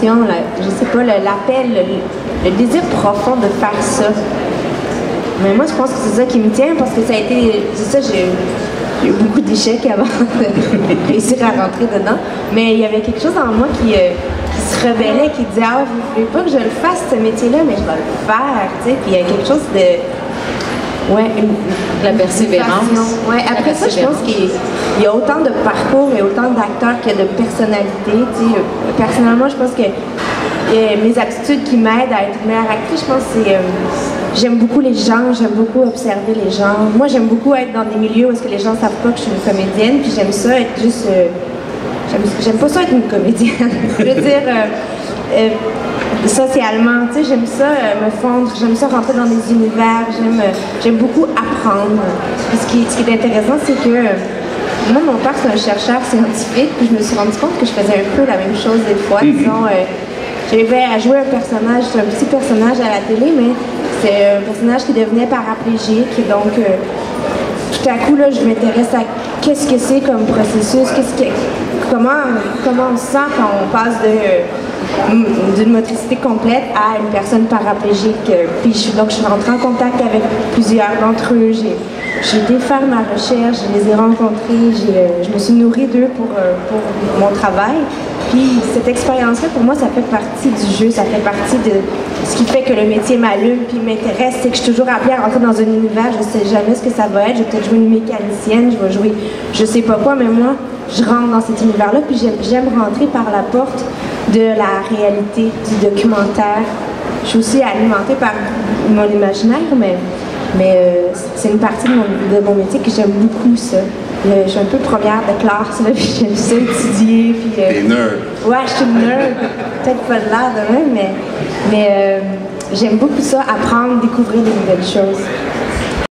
je sais pas, l'appel, le désir profond de faire ça. Mais moi, je pense que c'est ça qui me tient parce que ça a été, c'est ça, j'ai eu beaucoup d'échecs avant de réussir à rentrer dedans. Mais il y avait quelque chose en moi qui se rebellait, qui disait, ah, vous voulez pas que je le fasse, ce métier-là, mais je vais le faire, tu sais. Puis il y a quelque chose de... Ouais, la persévérance. Ouais, après ça, je pense qu'il y a autant de parcours et autant d'acteurs qu'il y a de personnalités. Tu sais. Personnellement, je pense que mes aptitudes qui m'aident à être une meilleure actrice, je pense que c'est... j'aime beaucoup les gens, j'aime beaucoup observer les gens. Moi, j'aime beaucoup être dans des milieux où est-ce que les gens ne savent pas que je suis une comédienne, puis j'aime ça être juste... j'aime pas ça être une comédienne. Je veux dire... socialement, tu sais, j'aime ça me fondre, j'aime ça rentrer dans des univers, j'aime beaucoup apprendre. Puis ce qui est intéressant, c'est que moi, mon père, c'est un chercheur scientifique, puis je me suis rendu compte que je faisais un peu la même chose des fois. Disons, j'arrivais à jouer un personnage, c'est un petit personnage à la télé, mais c'est un personnage qui devenait paraplégique, et donc tout à coup, là, je m'intéresse à qu'est-ce que c'est comme processus, comment on se sent quand on passe d'une motricité complète à une personne paraplégique. Puis donc je suis rentrée en contact avec plusieurs d'entre eux. J'ai été faire ma recherche, je les ai rencontrés, je me suis nourrie d'eux pour mon travail. Puis cette expérience-là, pour moi, ça fait partie du jeu, ça fait partie de ce qui fait que le métier m'allume puis m'intéresse, c'est que je suis toujours appelée à rentrer dans un univers, je sais jamais ce que ça va être, je vais peut-être jouer une mécanicienne, je vais jouer je sais pas quoi, mais moi, je rentre dans cet univers-là, puis j'aime rentrer par la porte de la réalité, du documentaire. Je suis aussi alimentée par mon imaginaire, mais c'est une partie de mon métier que j'aime beaucoup, ça. Je suis un peu première de classe, là, puis j'aime ça étudier. T'es nerd. Ouais, je suis une nerd. Peut-être pas de l'air de même, mais j'aime beaucoup ça, apprendre, découvrir de nouvelles choses.